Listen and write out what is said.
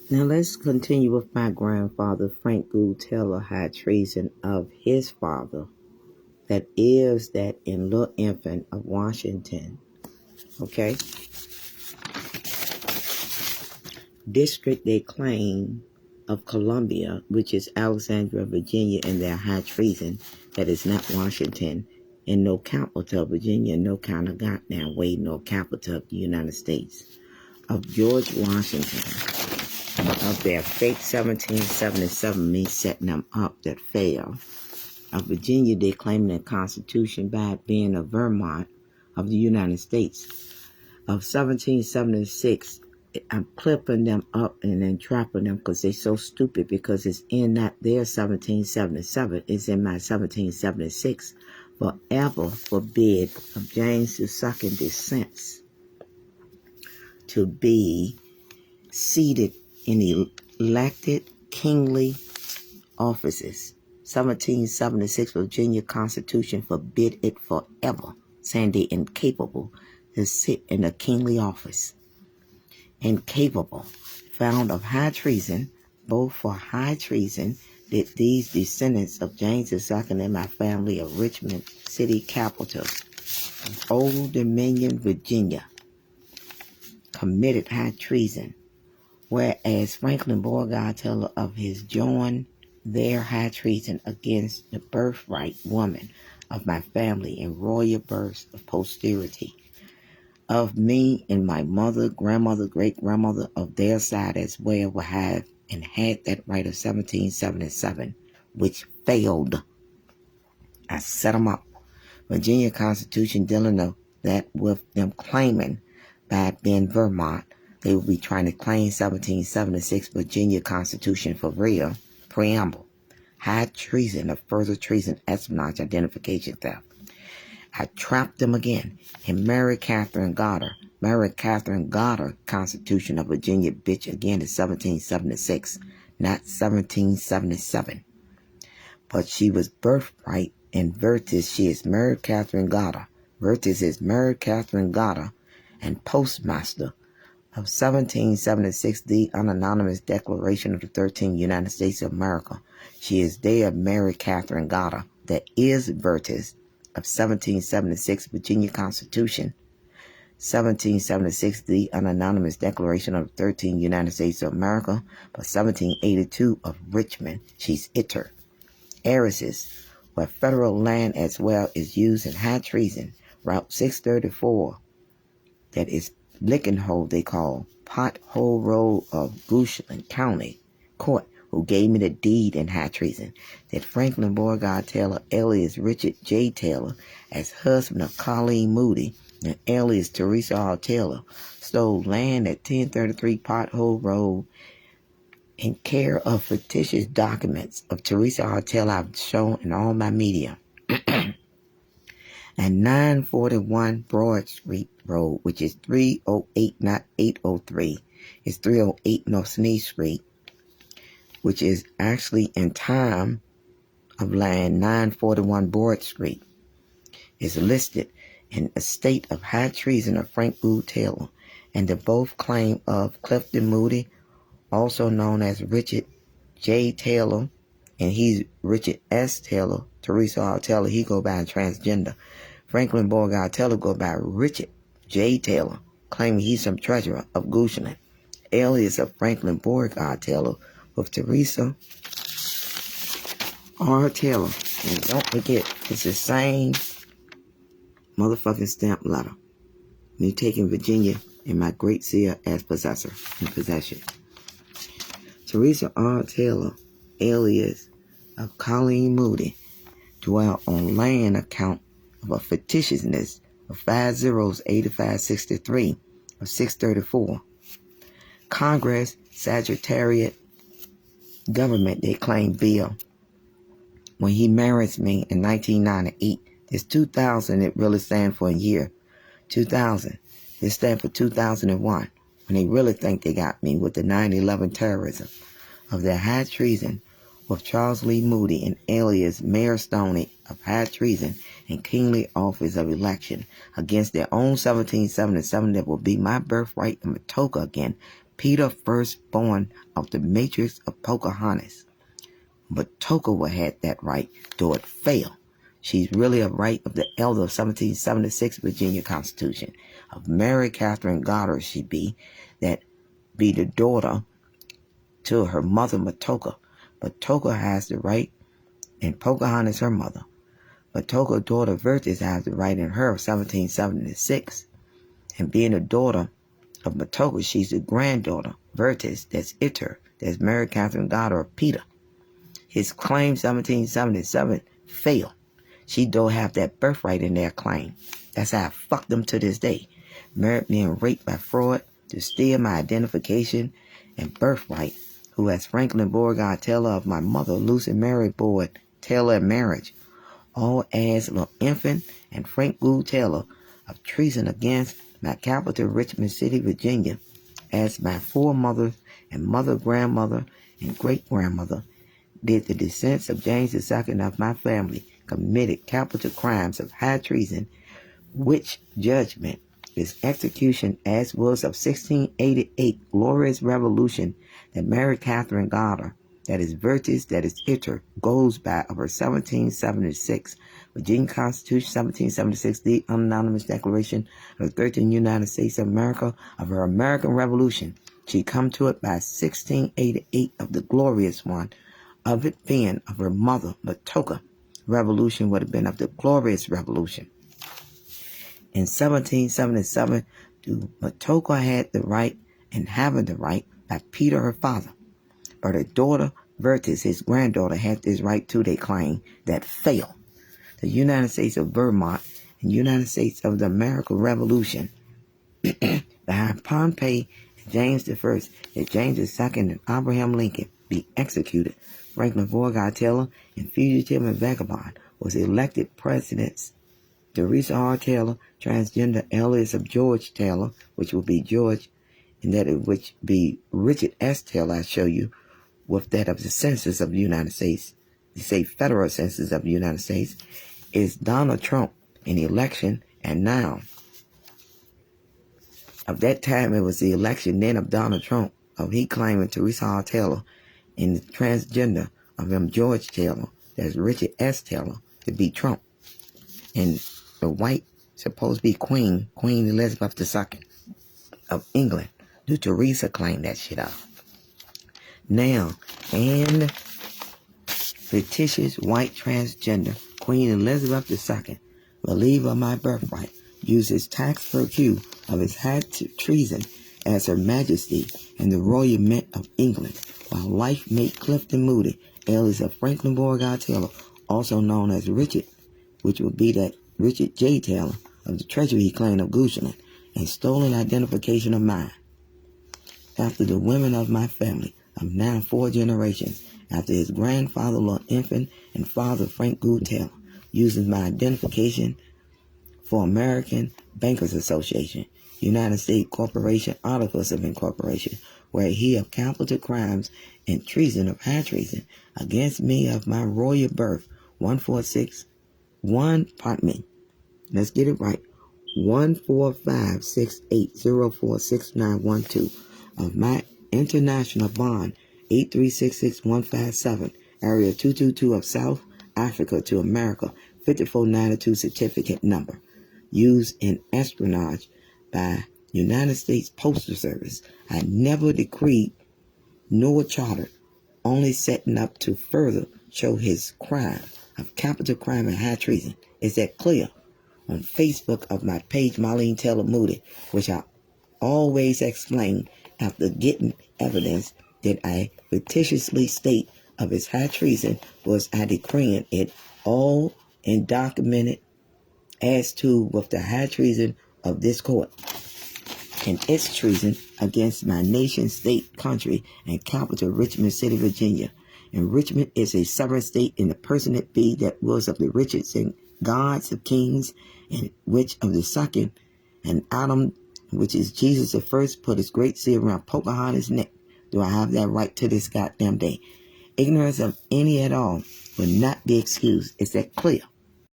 Now let's continue with my grandfather, Frank Gould Taylor, high treason of his father, that is that in little infant of Washington. Okay? District they claim of Columbia, which is Alexandria, Virginia, and their high treason that is not Washington, and no capital of Virginia, no count of goddamn way, no capital of the United States. Of George Washington, of their fake 1777, me setting them up that failed. Of Virginia, they claim their Constitution by being a Vermont of the United States. Of 1776, I'm clipping them up and then dropping them because they're so stupid, because it's in not their 1777, it's in my 1776. Forever forbid of James II descents to be seated in elected kingly offices. 1776 Virginia Constitution forbid it forever, saying they incapable to sit in a kingly office. Incapable, found of high treason, both for high treason did these descendants of James II and my family of Richmond City Capital, Old Dominion, Virginia, committed high treason, whereas Franklin Beauregard Taylor of his joined their high treason against the birthright woman of my family and royal birth of posterity, of me and my mother, grandmother, great-grandmother of their side as well will have and had that right of 1777, which failed. I set them up. Virginia Constitution dealing of that with them claiming by being Vermont, they will be trying to claim 1776 Virginia Constitution for real. Preamble. High treason of further treason, espionage, identification theft. I trapped them again in Mary Catherine Goddard. Mary Catherine Goddard Constitution of Virginia, bitch, again is 1776, not 1777. But she was birthright in Vertis. She is Mary Catherine Goddard. Vertis is Mary Catherine Goddard and postmaster of 1776, the unanonymous Declaration of the 13th United States of America. She is there Mary Catherine Goddard, that is Vertis of 1776 Virginia Constitution, 1776 the unanonymous Declaration of the 13th United States of America, but 1782 of Richmond. She's iter. Heiresses, where federal land as well is used in high treason. Route 634, that is Lickenhole, they call Pothole Road of Goochland County Court, who gave me the deed in high treason, that Franklin Beauregard Taylor, alias Richard J. Taylor, as husband of Colleen Moody, and alias Teresa R. Taylor, stole land at 1033 Pothole Road in care of fictitious documents of Teresa R. Taylor I've shown in all my media. And 941 Broad Street Road, which is 308, not 803. It's 308 North Sneed Street, which is actually in time of land 941 Broad Street, is listed in a state of high treason of Frank Gould Taylor, and the both claim of Clifton Moody, also known as Richard J. Taylor, and he's Richard S. Taylor. Teresa R. Taylor, he go by transgender. Franklin Beauregard Taylor go by Richard J. Taylor, claiming he's some treasurer of Goochland, alias of Franklin Beauregard Taylor, with Teresa R. Taylor. And don't forget, it's the same motherfucking stamp letter. Me taking Virginia and my great seal as possessor in possession. Teresa R. Taylor, alias of Colleen Moody, dwell on land account of a fictitiousness of 5 zeros 8563 of 634. Congress, Sagittariat, government, they claim bill. When he marries me in 1998, it's 2000, it really stands for a year. 2000. It stands for 2001. When they really think they got me with the 9/11 terrorism of their high treason with Charles Lee Moody and alias Mayor Stoney of high treason and kingly office of election against their own 1777 that will be my birthright in Matoka again, Peter, firstborn of the matrix of Pocahontas. Matoka had that right, though it failed. She's really a right of the elder of 1776 Virginia Constitution. Of Mary Catherine Goddard she be, that be the daughter to her mother Matoka. Matoka has the right, and Pocahontas her mother. Matoka's daughter Virtus has the right in her of 1776. And being a daughter of Matoka, she's the granddaughter, Virtus, that's Iter, that's Mary Catherine Goddard of Peter. His claim 1777 failed. She don't have that birthright in their claim. That's how I fucked them to this day. Married me and raped by fraud to steal my identification and birthright, who has Franklin Beauregard Taylor of my mother, Lucy Mary Boyd Taylor in marriage, all as little infant, and Frank Gould Taylor of treason against my capital, Richmond City, Virginia, as my foremothers and mother, grandmother, and great-grandmother did the descendants of James II of my family committed capital crimes of high treason, which judgment is execution as was of 1688 glorious revolution that Mary Catherine Goddard, that is Virtus, that is Iter, goes by of her 1776 Virginia Constitution, 1776, the Anonymous Declaration of the 13th United States of America, of her American Revolution. She come to it by 1688 of the glorious one, of it being of her mother, Matoka. Revolution would have been of the glorious revolution. In 1777, Matoka had the right and having the right by Peter, her father. But her daughter, Virtus, his granddaughter, had this right to their claim that failed. The United States of Vermont and United States of the American Revolution behind Pompey and James I, that James II and Abraham Lincoln be executed. Franklin Beauregard Taylor, and fugitive and vagabond, was elected presidents. Teresa R. Taylor, transgender alias of George Taylor, which will be George, and that it which be Richard S. Taylor, I show you, with that of the census of the United States, the state federal census of the United States, is Donald Trump in the election, and now, of that time it was the election then of Donald Trump, of he claiming Teresa R. Taylor, and the transgender of him George Taylor, that's Richard S. Taylor, to be Trump. And the white supposed to be Queen Elizabeth II of England. Do Teresa claim that shit up? Now, and fictitious white transgender Queen Elizabeth II, believer of my birthright, uses tax per cue of his high treason as Her Majesty and the Royal Mint of England, while life mate Clifton Moody, alias of Franklin Beauregard Taylor, also known as Richard, which would be that Richard J. Taylor of the Treasury he claimed of Goochland, and stolen identification of mine. After the women of my family, of now 4 generations, after his grandfather, Lord Infant, and father, Frank Gould Taylor, using my identification for American Bankers Association, United States Corporation, Articles of Incorporation, where he of capital crimes and treason of high treason against me of my royal birth, 14568046912 of my international bond 8366157 area 222 of South Africa to America 5492 certificate number used in espionage by United States Postal Service. I never decreed nor chartered, only setting up to further show his crime of capital crime and high treason. Is that clear? On Facebook of my page, Marlene Taylor Moody, which I always explain after getting evidence that I fictitiously state of his high treason, was I decreeing it all and documented as to with the high treason of this court and its treason against my nation, state, country, and capital, Richmond City, Virginia. And Richmond is a sovereign state in the person it be that was of the Richards and gods of kings, and which of the second, and Adam, which is Jesus the first, put his great seal around Pocahontas' neck. Do I have that right to this goddamn day? Ignorance of any at all will not be excused. Is that clear?